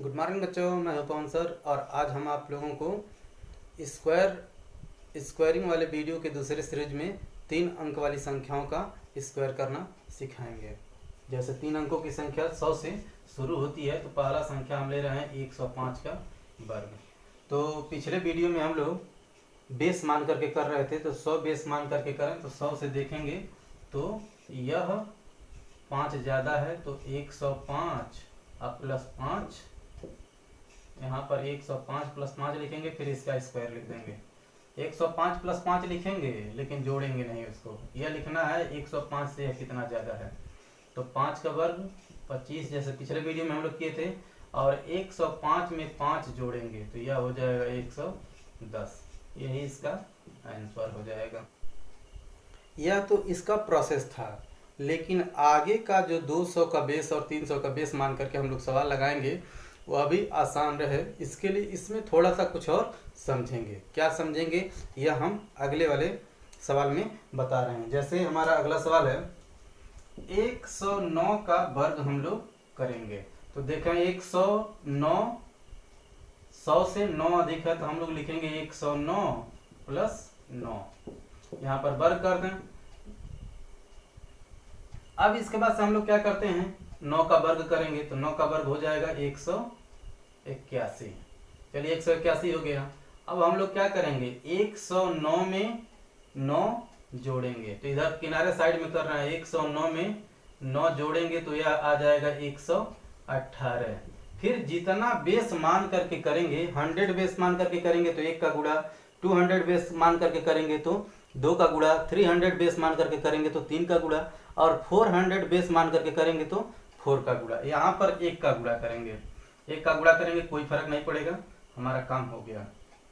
Good morning बच्चों, मैं हूं पवन सर और आज हम आप लोगों को स्क्वायरिंग वाले वीडियो के दूसरे सीरीज में 3 अंक वाली संख्याओं का स्क्वायर करना सिखाएंगे। जैसे 3 अंकों की संख्या 100 से शुरू होती है, तो पहला संख्या हम ले रहे हैं 105 का वर्ग। तो पिछले वीडियो में हम लोग बेस मान करके कर रहे थे, तो 100 बेस मान करके करें तो 100 से देखेंगे तो यह 5 ज़्यादा है, तो 105 और प्लस 5, यहाँ पर 105 प्लस 5 लिखेंगे, फिर इसका स्क्वायर लिख देंगे। 105 प्लस 5 लिखेंगे लेकिन जोड़ेंगे नहीं उसको, यह लिखना है 105 से यह कितना ज़्यादा है। तो 5 का वर्ग 25 जैसे पिछले वीडियो में हम लोग किए थे, और 105 में 5 जोड़ेंगे तो यह हो जाएगा 110। यही इसका आंसर हो जाएगा। यह तो इसका प्रोसेस था, लेकिन आगे का जो 200 का बेस और 300 का बेस मान करके हम लोग सवाल लगाएंगे वह भी आसान रहे। इसके लिए इसमें थोड़ा सा कुछ और समझेंगे। क्या समझेंगे यह हम अगले वाले सवाल में बता रहे हैं। जैसे हमारा अगला सवाल है 109 का वर्ग हम लोग करेंगे। तो देखें 109, 100 से 9 अधिक है तो हम लोग लिखेंगे 109 प्लस 9, यहाँ पर वर्ग कर दें। अब इसके बाद से हम लोग क्या करते हैं, 9 का वर्ग करेंगे तो 9 का वर्ग हो जाएगा 181। चलिए 181 हो गया। अब हम लोग क्या करेंगे, 109 में 9 जोड़ेंगे, तो इधर किनारे साइड में कर रहे हैं। 109 में 9 जोड़ेंगे तो यह आ जाएगा 118। फिर जितना बेस मान करके करेंगे, 100 बेस मान करके करेंगे तो 1 का गुणा, 200 बेस मान करके करेंगे तो 2 का गुणा, 300 बेस मान करके करेंगे तो 3 का गुणा, और 400 बेस मान करके करेंगे तो 4 का गुणा। यहाँ पर 1 का गुणा करेंगे, 1 का गुणा करेंगे, कोई फर्क नहीं पड़ेगा, हमारा काम हो गया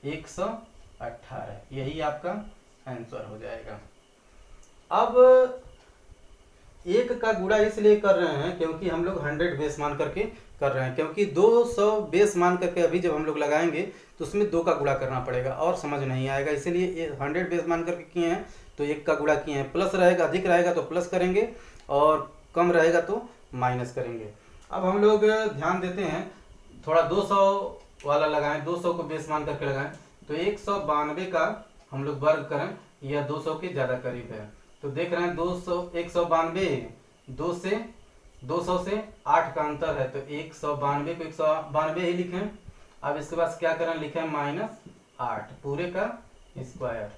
118। यही आपका आंसर हो जाएगा। अब 1 का गुणा इसलिए कर रहे हैं क्योंकि हम लोग 100 बेस मान करके कर रहे हैं, क्योंकि 200 बेस मान करके अभी जब हम लोग लगाएंगे तो उसमें 2 का गुणा करना पड़ेगा और समझ नहीं आएगा। इसीलिए 100 बेस मान करके किए हैं तो 1 का गुणा किए हैं। प्लस रहेगा, अधिक रहेगा तो प्लस करेंगे और कम रहेगा तो माइनस करेंगे। अब हम लोग ध्यान देते हैं, थोड़ा 200 वाला लगाएं, 200 को बेस मान करके लगाएं तो 192 का हम लोग वर्ग करें, यह 200 के ज़्यादा करीब है। तो देख रहे हैं 192, 200 से 8 का अंतर है, तो 192 को 192 ही लिखें। अब इसके बाद क्या करें, लिखें -8 पूरे का स्क्वायर।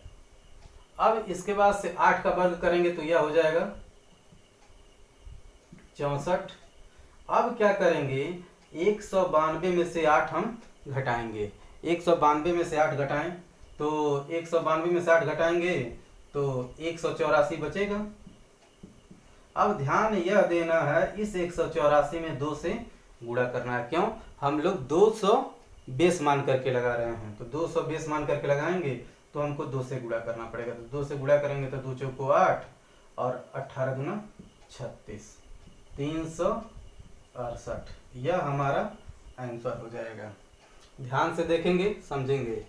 अब इसके बाद से 8 का वर्ग करेंगे तो यह हो जाएगा 64। अब क्या करेंगे, 192 में से 8 हम घटाएंगे। 192 में से 8 घटाएं तो 192 में से 8 घटाएंगे तो 184 बचेगा। अब ध्यान यह देना है, इस 184 में 2 से गुणा करना है। क्यों, हम लोग 200 बेस मान करके लगा रहे हैं, तो 200 बेस मान करके लगाएंगे तो हमको 2 से गुणा करना पड़ेगा। तो 2 से गुणा करेंगे तो 2 चौको 8 और 18 गुना 36, 368। यह हमारा आंसर हो जाएगा। ध्यान से देखेंगे, समझेंगे।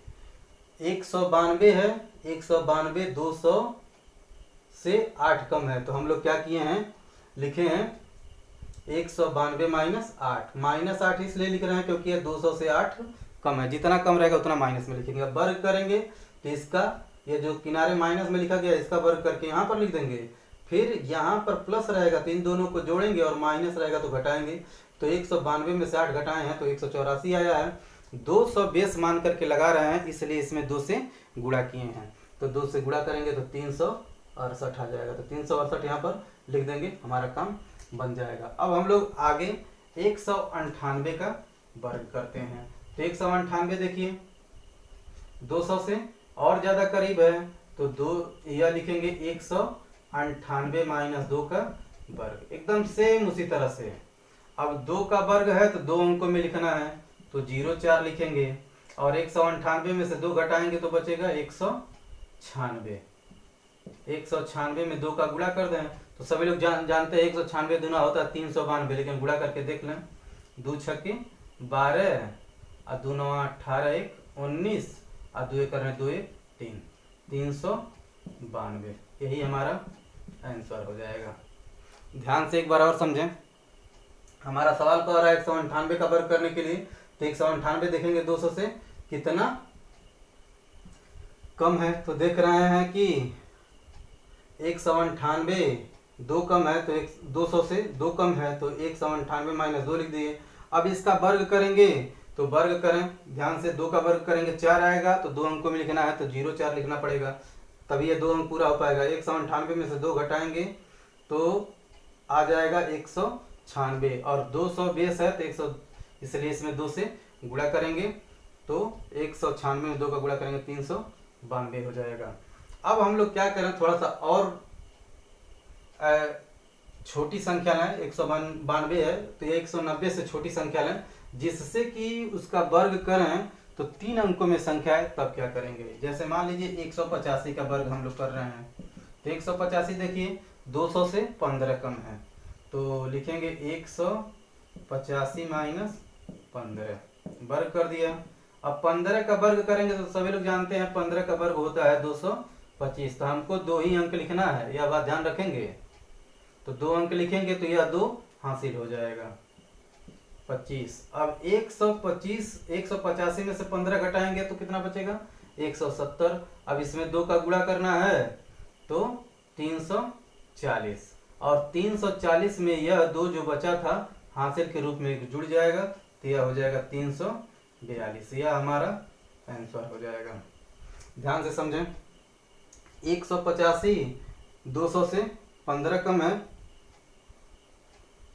192 है, 192 200 से 8 कम है, तो हम लोग क्या किए हैं, लिखे हैं 192 -8 इसलिए लिख रहे हैं क्योंकि ये 200 से 8 कम है। जितना कम रहेगा उतना माइनस में लिखेंगे। अब वर्ग करेंगे तो इसका, ये जो किनारे माइनस में लिखा गया इसका वर्ग करके यहाँ पर लिख देंगे। फिर यहाँ पर प्लस रहेगा तो इन दोनों को जोड़ेंगे, और माइनस रहेगा तो घटाएंगे। तो 192 में से 8 घटाए हैं तो 184 आया है। 200 बेस मान करके लगा रहे हैं, इसलिए इसमें 2 से गुणा किए हैं। तो 2 से गुणा करेंगे तो 368 आ जाएगा। तो 368 यहाँ पर लिख देंगे, हमारा काम बन जाएगा। अब हम लोग आगे 198 का वर्ग करते हैं। तो 198 देखिए 200 से और ज़्यादा करीब है, तो 2 यह लिखेंगे 198 - 2 का वर्ग, एकदम सेम उसी तरह से। अब 2 का वर्ग है तो 2 अंकों में लिखना है, तो 04 लिखेंगे, और 198 में से 2 घटाएंगे तो बचेगा 196। 196 में 2 का गुणा कर दें तो सभी लोग जानते हैं 196 दूना होता है 392, लेकिन गुणा करके देख लें। 2 छक्के 12 और 2 9 18, 1 19 और 2 कर रहे हैं 2 1 3, 392। यही हमारा आंसर हो जाएगा। ध्यान से एक बार और समझें। हमारा सवाल कह रहा है 198 का वर्ग करने के लिए, तो 198 देखेंगे 200 से कितना कम है। तो देख रहे हैं कि 198 2 कम है, तो 200 से 2 कम है, तो 198 माइनस 2 लिख दिए। अब इसका वर्ग करेंगे तो वर्ग करें, ध्यान से 2 का वर्ग करेंगे 4 आएगा, तो 2 अंकों में लिखना है तो 0 4 लिखना पड़ेगा, तभी ये 2 अंक पूरा हो पाएगा। 198 में से 2 घटाएंगे तो आ जाएगा 196, और 200 बेस है तो 100, इसलिए इसमें 2 से गुणा करेंगे, तो 196 में 2 का गुणा करेंगे 392 हो जाएगा। अब हम लोग क्या करें, थोड़ा सा और छोटी संख्या लें, 192 है तो ये 190 से छोटी संख्या लें, जिससे कि उसका वर्ग करें तो 3 अंकों में संख्या है, तब क्या करेंगे। जैसे मान लीजिए 185 का वर्ग हम लोग कर रहे हैं, तो 185 देखिए 200 से 15 कम है, तो लिखेंगे 185 माइनस 15, वर्ग कर दिया। अब 15 का वर्ग करेंगे तो सभी लोग जानते हैं 15 का वर्ग होता है 225, तो हमको 2 ही अंक लिखना है, यह बात ध्यान रखेंगे। तो 2 अंक लिखेंगे तो यह 2 हासिल हो जाएगा 25। अब 185 में से 15 घटाएंगे तो कितना बचेगा 170। अब इसमें 2 का गुणा करना है तो 340, और 340 में यह 2 जो बचा था हासिल के रूप में जुड़ जाएगा, तो यह हो जाएगा 342, यह हमारा आंसर हो जाएगा। ध्यान से समझें, 185 200 से 15 कम है,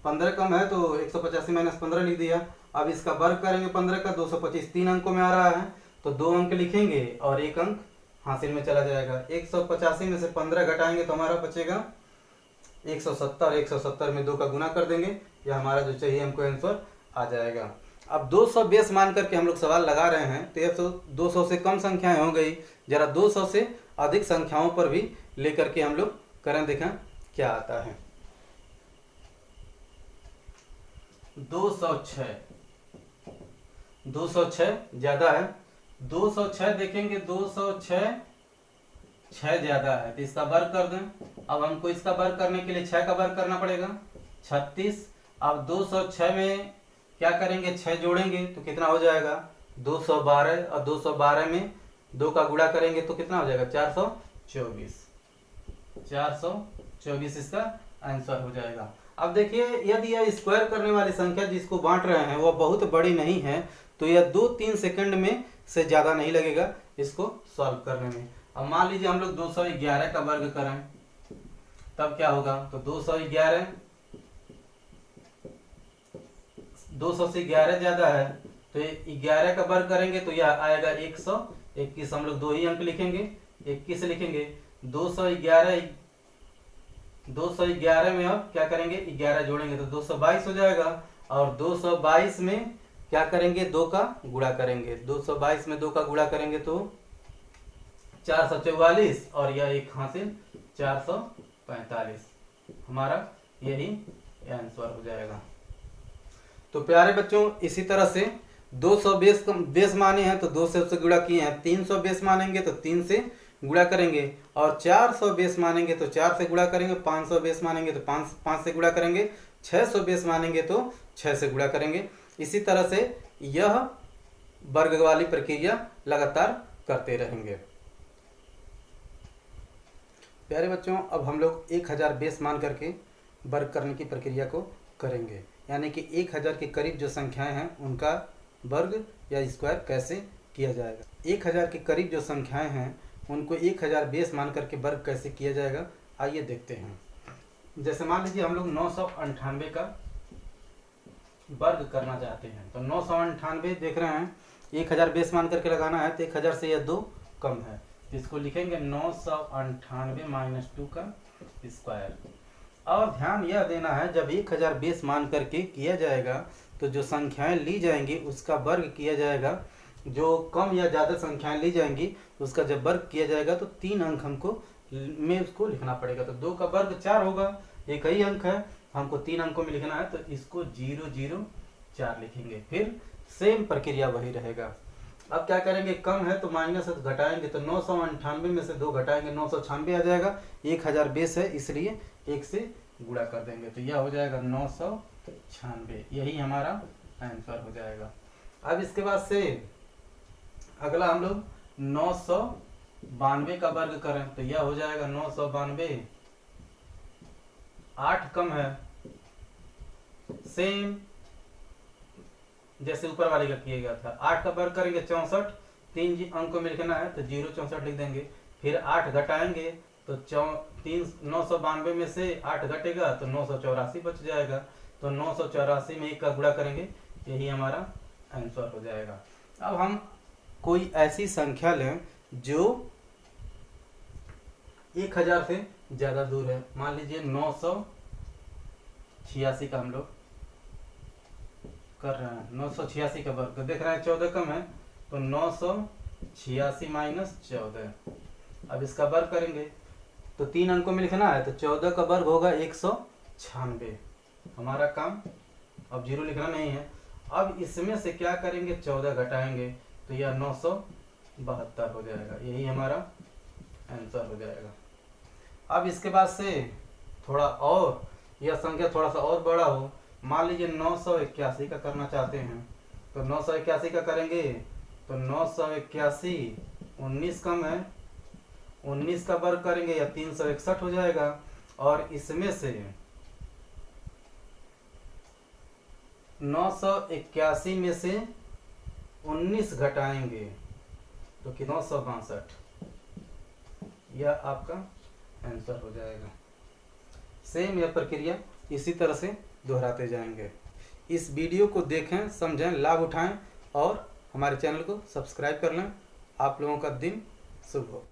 15 कम है तो 185 माइनस 15 लिख दिया। अब इसका वर्ग करेंगे 15 का, 225 3 अंकों में आ रहा है, तो 2 अंक लिखेंगे और 1 अंक हासिल में चला जाएगा। 185 में से 15 घटाएंगे तो हमारा बचेगा 170, 170 में 2 का गुना कर देंगे, या हमारा जो चाहिए हमको आंसर आ जाएगा। अब 200 बेस मान करके हम लोग सवाल लगा रहे हैं, तो ये तो 200 से कम संख्याएं हो गई, जरा 200 से अधिक संख्याओं पर भी लेकर के हम लोग करें, देखें क्या आता है। 206 ज्यादा है, 206 देखेंगे 206 6 ज्यादा है, तो इसका वर्ग कर दें। अब हमको इसका वर्ग करने के लिए 6 का वर्ग करना पड़ेगा 36। अब 206 में क्या करेंगे 6 जोड़ेंगे तो कितना हो जाएगा 212, और 212 में 2 का गुणा करेंगे तो कितना हो जाएगा 424 इसका आंसर हो जाएगा। अब देखिए, यदि यह स्क्वायर करने वाली संख्या जिसको बांट रहे हैं वो बहुत बड़ी नहीं है, तो यह 2-3 सेकंड में से ज्यादा नहीं लगेगा इसको सॉल्व करने में। अब मान लीजिए हम लोग 211 का वर्ग करें, तब क्या होगा, तो 211 200 से 11 ज्यादा है, तो 11 का वर्ग करेंगे तो यह आएगा 121। हम लोग 2 ही अंक लिखेंगे, 21 लिखेंगे। 211 में अब क्या करेंगे 11 जोड़ेंगे तो 222 हो जाएगा, और 222 में क्या करेंगे 2 का गुणा करेंगे, 222 में 2 का गुणा करेंगे तो 444, और यह एक हासिल 445, हमारा यही आंसर हो जाएगा। तो प्यारे बच्चों, इसी तरह से 200 बेस माने हैं तो 200 से गुणा किए हैं, 300 बेस मानेंगे तो 3 से गुणा करेंगे, और 400 बेस मानेंगे तो 4 से गुणा करेंगे, 500 बेस मानेंगे तो 5 से गुणा करेंगे, 600 बेस मानेंगे तो 6 से गुणा करेंगे। इसी तरह से यह वर्ग वाली प्रक्रिया लगातार करते रहेंगे। प्यारे बच्चों, अब हम लोग 1000 बेस मान करके वर्ग करने की प्रक्रिया को करेंगे, यानी कि 1000 के करीब जो संख्याएं हैं उनका वर्ग या स्क्वायर कैसे किया जाएगा। 1000 के करीब जो संख्याएं हैं उनको 1000 बेस मान करके वर्ग कैसे किया जाएगा, आइए देखते हैं। जैसे मान लीजिए हम लोग 998 का वर्ग करना चाहते हैं, तो 998 देख रहे हैं 1000 बेस मान करके लगाना है, तो 1000 से यह 2 कम है, तो इसको लिखेंगे 998 माइनस 2 का स्क्वायर। और ध्यान यह देना है, जब 1000 बेस मान करके किया जाएगा तो जो संख्याएं ली जाएंगी उसका वर्ग किया जाएगा, जो कम या ज़्यादा संख्याएं ली जाएंगी उसका जब वर्ग किया जाएगा तो 3 अंक हमको में उसको लिखना पड़ेगा। तो 2 का वर्ग 4 होगा, एक ही अंक है, हमको 3 अंकों में लिखना है, तो इसको 004 लिखेंगे। फिर सेम प्रक्रिया वही रहेगा। अब क्या करेंगे, कम है तो माइनस है तो घटाएंगे, तो 998 में से 2 घटाएंगे 996 आ जाएगा। 1000 बेस है इसलिए 1 से गुणा कर देंगे, तो यह हो जाएगा 996। 96, यही हमारा आंसर हो जाएगा। अब इसके बाद से अगला हम लोग 992 का वर्ग करें तो यह हो जाएगा 992, 8 कम है, सेम जैसे ऊपर वाले का किया गया था। 8 का वर्ग करेंगे 64, 3 अंक को मिलना है तो 064 लिख देंगे। फिर 8 घटाएंगे तो 992 में से 8 घटेगा तो 984 बच जाएगा। तो 984 में 1 का गुणा करेंगे, यही हमारा आंसर हो जाएगा। अब हम कोई ऐसी संख्या लें जो 1000 से ज्यादा दूर है। मान लीजिए 986 का हम लोग कर रहे हैं। 986 का वर्ग देख रहे हैं 14 कम है तो 986 माइनस 14। अब इसका वर्ग करेंगे तो 3 अंकों में लिखना है तो 14 का वर्ग होगा 196। हमारा काम अब 0 लिखना नहीं है। अब इसमें से क्या करेंगे, 14 घटाएंगे तो यह 972 हो जाएगा, यही हमारा आंसर हो जाएगा। अब इसके बाद से थोड़ा और यह संख्या थोड़ा सा और बड़ा हो, मान लीजिए 981 का करना चाहते हैं तो 981 का करेंगे तो 981, 19 कम है, 19 का वर्ग करेंगे या 361 हो जाएगा। और इसमें से 981 में से 19 घटाएंगे तो कि 962, यह आपका आंसर हो जाएगा। सेम यह प्रक्रिया इसी तरह से दोहराते जाएंगे। इस वीडियो को देखें, समझें, लाभ उठाएं और हमारे चैनल को सब्सक्राइब कर लें। आप लोगों का दिन शुभ हो।